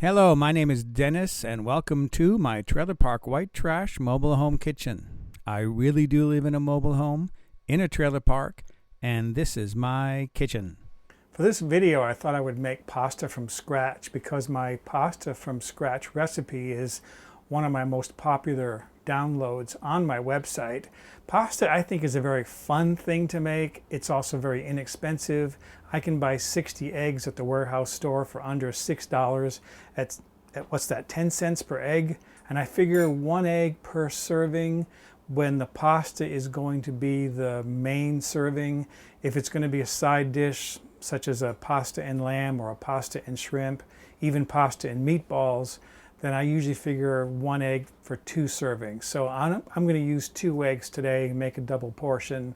Hello, my name is Dennis, and welcome to my trailer park white trash mobile home kitchen. I really do live in a mobile home, in a trailer park, and this is my kitchen. For this video, I thought I would make pasta from scratch because my pasta from scratch recipe is one of my most popular downloads on my website. Pasta, I think, is a very fun thing to make. It's also very inexpensive. I can buy 60 eggs at the warehouse store for under $6. At what's that, 10 cents per egg? And I figure 1 egg per serving when the pasta is going to be the main serving. If it's going to be a side dish, such as a pasta and lamb or a pasta and shrimp, even pasta and meatballs, then I usually figure 1 egg for 2 servings. So I'm going to use 2 eggs today and make a double portion.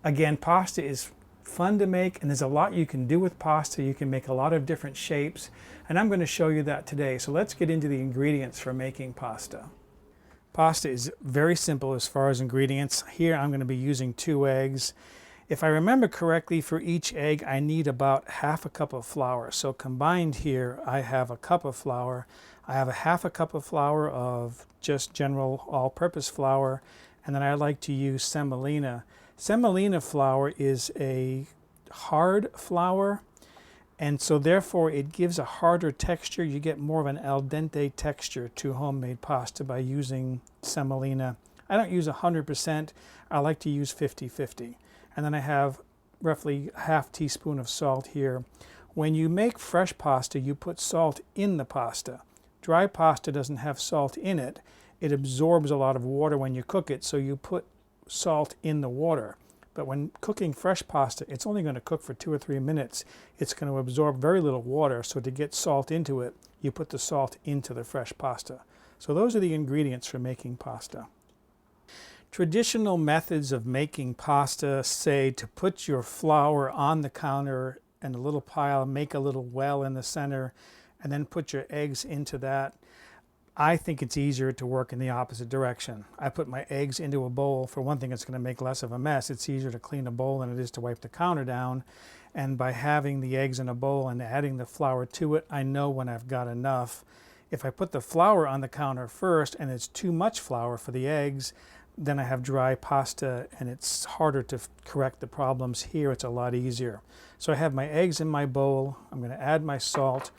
Again, pasta is fun to make, and there's a lot you can do with pasta. You can make a lot of different shapes, and I'm going to show you that today. So let's get into the ingredients for making pasta. Pasta is very simple as far as ingredients. Here I'm going to be using 2 eggs. If I remember correctly, for each egg I need about ½ a cup of flour. So combined here I have a cup of flour. I have a ½ a cup of flour of just general all-purpose flour, and then I like to use semolina. Semolina flour is a hard flour, and so therefore it gives a harder texture. You get more of an al dente texture to homemade pasta by using semolina. I don't use 100%. I like to use 50-50. And then I have roughly ½ teaspoon of salt here. When you make fresh pasta, you put salt in the pasta. Dry pasta doesn't have salt in it. It absorbs a lot of water when you cook it, so you put salt in the water. But when cooking fresh pasta, it's only going to cook for 2 or 3 minutes. It's going to absorb very little water, so to get salt into it, you put the salt into the fresh pasta. So those are the ingredients for making pasta. Traditional methods of making pasta say to put your flour on the counter in a little pile, make a little well in the center, and then put your eggs into that. I think it's easier to work in the opposite direction. I put my eggs into a bowl. For one thing, it's going to make less of a mess. It's easier to clean a bowl than it is to wipe the counter down. And by having the eggs in a bowl and adding the flour to it, I know when I've got enough. If I put the flour on the counter first and it's too much flour for the eggs, then I have dry pasta and it's harder to correct the problems. Here it's a lot easier. So I have my eggs in my bowl. I'm going to add my salt.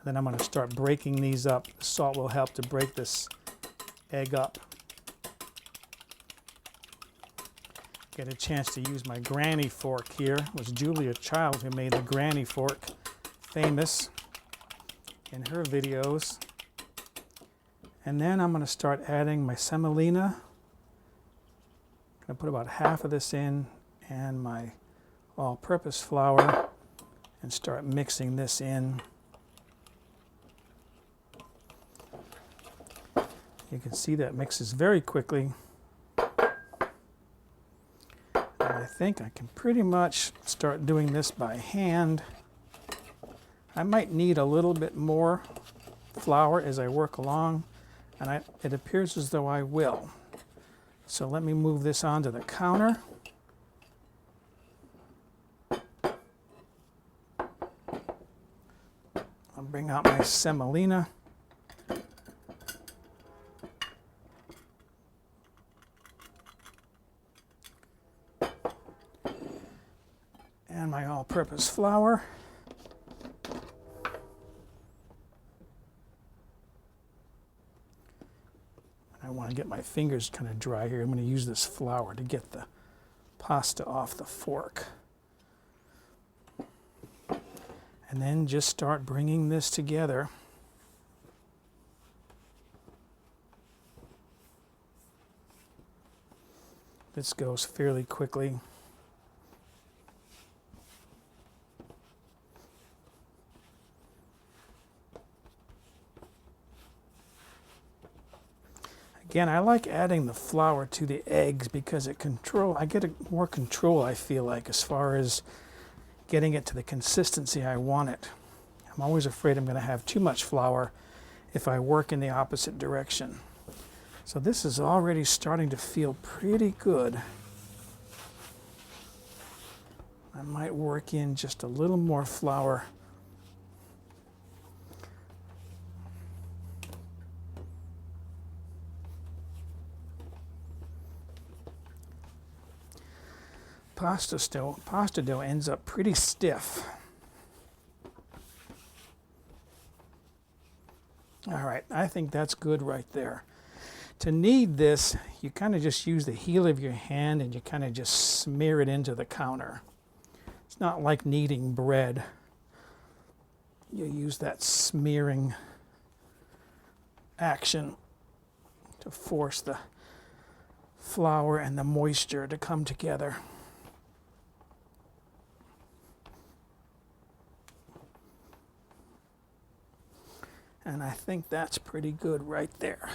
Then I'm going to start breaking these up. The salt will help to break this egg up. Get a chance to use my granny fork here. It was Julia Child who made the granny fork famous in her videos. And then I'm going to start adding my semolina. I'm going to put about half of this in and my all-purpose flour and start mixing this in. You can see that mixes very quickly. And I think I can pretty much start doing this by hand. I might need a little bit more flour as I work along, and it appears as though I will. So let me move this onto the counter. I'll bring out my semolina. And my all-purpose flour. I want to get my fingers kind of dry here. I'm going to use this flour to get the pasta off the fork. And then just start bringing this together. This goes fairly quickly. Again, I like adding the flour to the eggs because I get more control, I feel like, as far as getting it to the consistency I want it. I'm always afraid I'm going to have too much flour if I work in the opposite direction. So this is already starting to feel pretty good. I might work in just a little more flour. pasta dough ends up pretty stiff. All right, I think that's good right there. To knead this, you kind of just use the heel of your hand and you kind of just smear it into the counter. It's not like kneading bread. You use that smearing action to force the flour and the moisture to come together. And I think that's pretty good right there.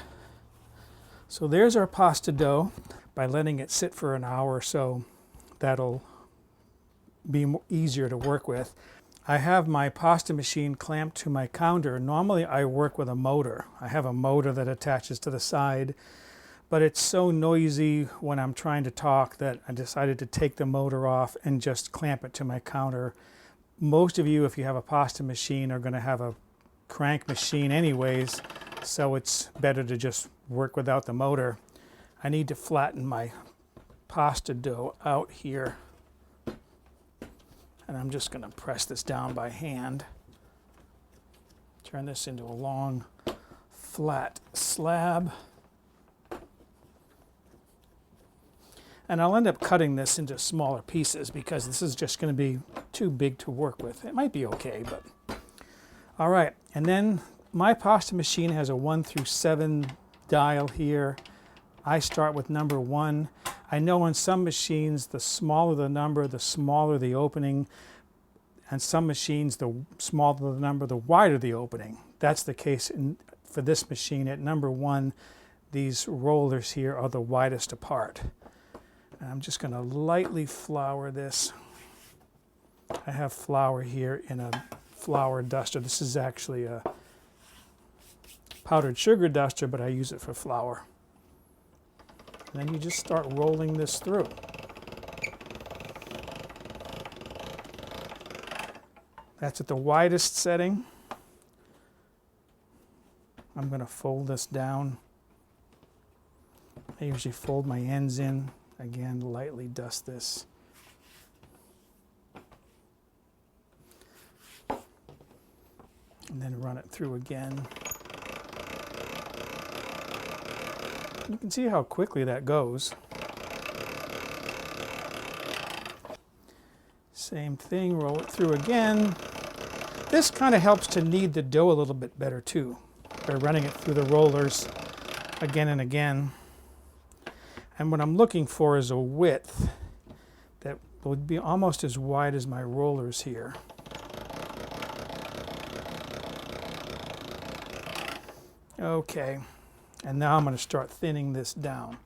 So there's our pasta dough. By letting it sit for an hour or so, that'll be easier to work with. I have my pasta machine clamped to my counter. Normally I work with a motor. I have a motor that attaches to the side, but it's so noisy when I'm trying to talk that I decided to take the motor off and just clamp it to my counter. Most of you, if you have a pasta machine, are going to have a crank machine anyways, so it's better to just work without the motor. I need to flatten my pasta dough out here, and I'm just going to press this down by hand. Turn this into a long flat slab, and I'll end up cutting this into smaller pieces because this is just going to be too big to work with. It might be okay, but all right. And then my pasta machine has a 1 through 7 dial here. I start with number 1. I know on some machines, the smaller the number, the smaller the opening. And some machines, the smaller the number, the wider the opening. That's the case for this machine. At number 1, these rollers here are the widest apart. And I'm just going to lightly flour this. I have flour here in a flour duster. This is actually a powdered sugar duster, but I use it for flour. And then you just start rolling this through. That's at the widest setting. I'm going to fold this down. I usually fold my ends in. Again, lightly dust this. And then run it through again. You can see how quickly that goes. Same thing, roll it through again. This kind of helps to knead the dough a little bit better too, by running it through the rollers again and again. And what I'm looking for is a width that would be almost as wide as my rollers here. Okay, and now I'm going to start thinning this down.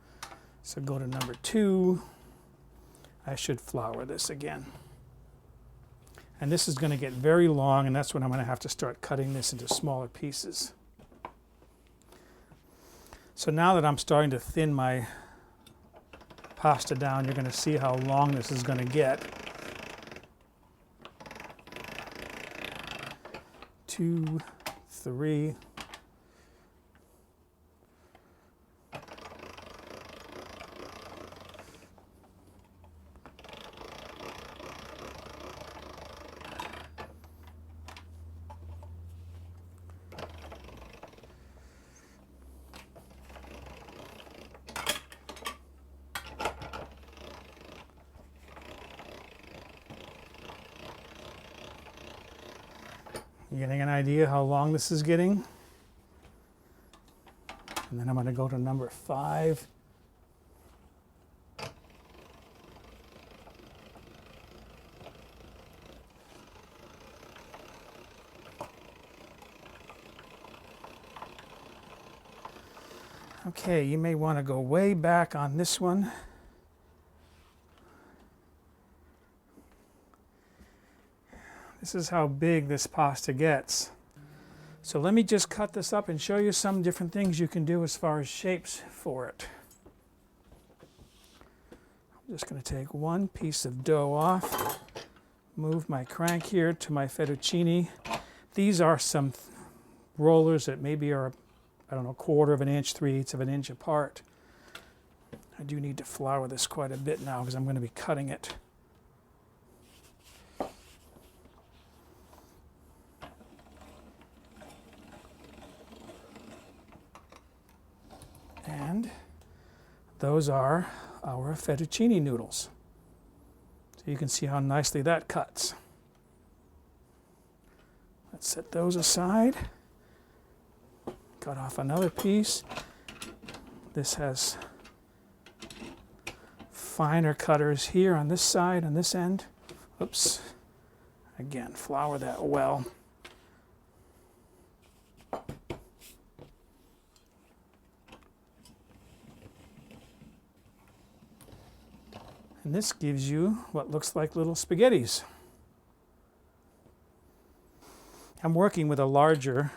So go to number 2. I should flour this again. And this is going to get very long, and that's when I'm going to have to start cutting this into smaller pieces. So now that I'm starting to thin my pasta down, you're going to see how long this is going to get. 2, 3. You getting an idea how long this is getting? And then I'm going to go to number 5. Okay, you may want to go way back on this one. This is how big this pasta gets. So let me just cut this up and show you some different things you can do as far as shapes for it. I'm just going to take one piece of dough off, move my crank here to my fettuccine. These are some rollers that maybe are, I don't know, 1/4 of an inch, 3/8 of an inch apart. I do need to flour this quite a bit now because I'm going to be cutting it And those are our fettuccine noodles. So you can see how nicely that cuts. Let's set those aside. Cut off another piece. This has finer cutters here on this side, on this end. Oops. Again, flour that well. And this gives you what looks like little spaghettis. I'm working with a larger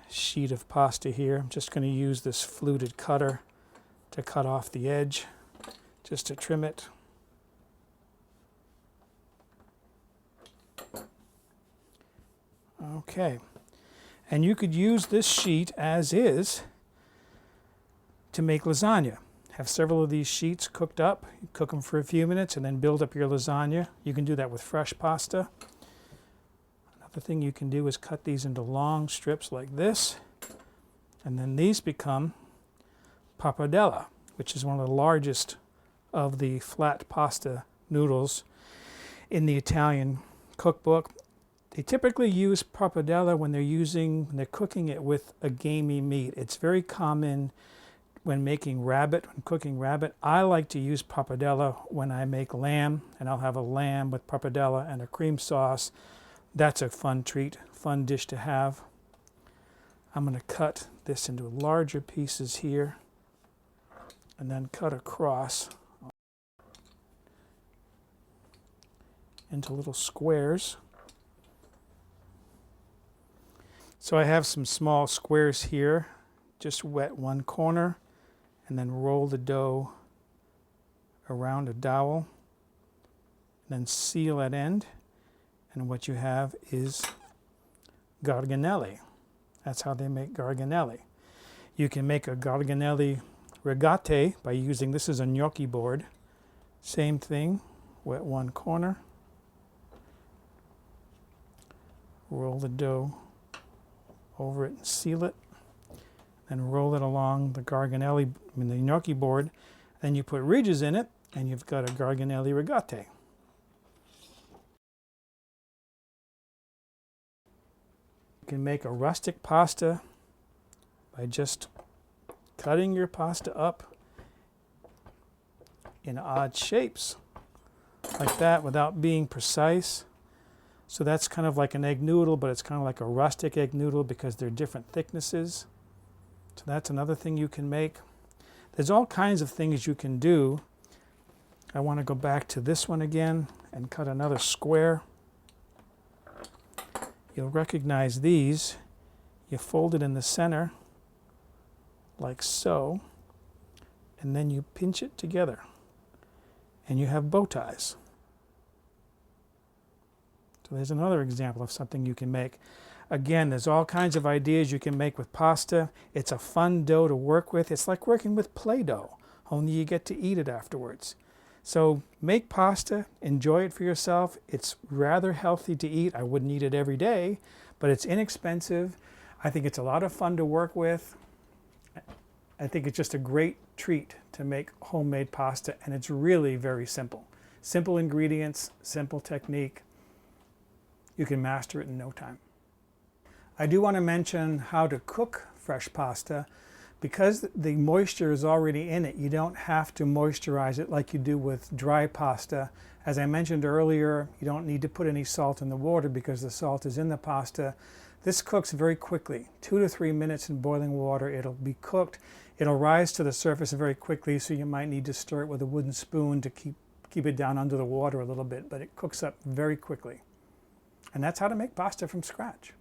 sheet of pasta here. I'm just going to use this fluted cutter to cut off the edge, just to trim it. Okay, and you could use this sheet as is to make lasagna. Have several of these sheets cooked up, you cook them for a few minutes and then build up your lasagna. You can do that with fresh pasta. Another thing you can do is cut these into long strips like this, and then these become pappardelle, which is one of the largest of the flat pasta noodles in the Italian cookbook. They typically use pappardelle when they're cooking it with a gamey meat. It's very common when making rabbit, when cooking rabbit. I like to use pappardelle when I make lamb, and I'll have a lamb with pappardelle and a cream sauce. That's a fun treat, fun dish to have. I'm going to cut this into larger pieces here and then cut across into little squares. So I have some small squares here. Just wet one corner and then roll the dough around a dowel, and then seal that end, and what you have is garganelli. That's how they make garganelli. You can make a garganelli rigate by using, this is a gnocchi board. Same thing, wet one corner, roll the dough over it and seal it, then roll it along the garganelli, the gnocchi board. Then you put ridges in it, and you've got a garganelli rigate. You can make a rustic pasta by just cutting your pasta up in odd shapes like that without being precise. So that's kind of like an egg noodle, but it's kind of like a rustic egg noodle because they're different thicknesses. So that's another thing you can make. There's all kinds of things you can do. I want to go back to this one again and cut another square. You'll recognize these. You fold it in the center like so, and then you pinch it together, and you have bow ties. So there's another example of something you can make. Again, there's all kinds of ideas you can make with pasta. It's a fun dough to work with. It's like working with Play-Doh, only you get to eat it afterwards. So make pasta, enjoy it for yourself. It's rather healthy to eat. I wouldn't eat it every day, but it's inexpensive. I think it's a lot of fun to work with. I think it's just a great treat to make homemade pasta, and it's really very simple. Simple ingredients, simple technique. You can master it in no time. I do want to mention how to cook fresh pasta. Because the moisture is already in it, you don't have to moisturize it like you do with dry pasta. As I mentioned earlier, you don't need to put any salt in the water because the salt is in the pasta. This cooks very quickly, 2 to 3 minutes in boiling water. It'll be cooked. It'll rise to the surface very quickly, so you might need to stir it with a wooden spoon to keep it down under the water a little bit, but it cooks up very quickly. And that's how to make pasta from scratch.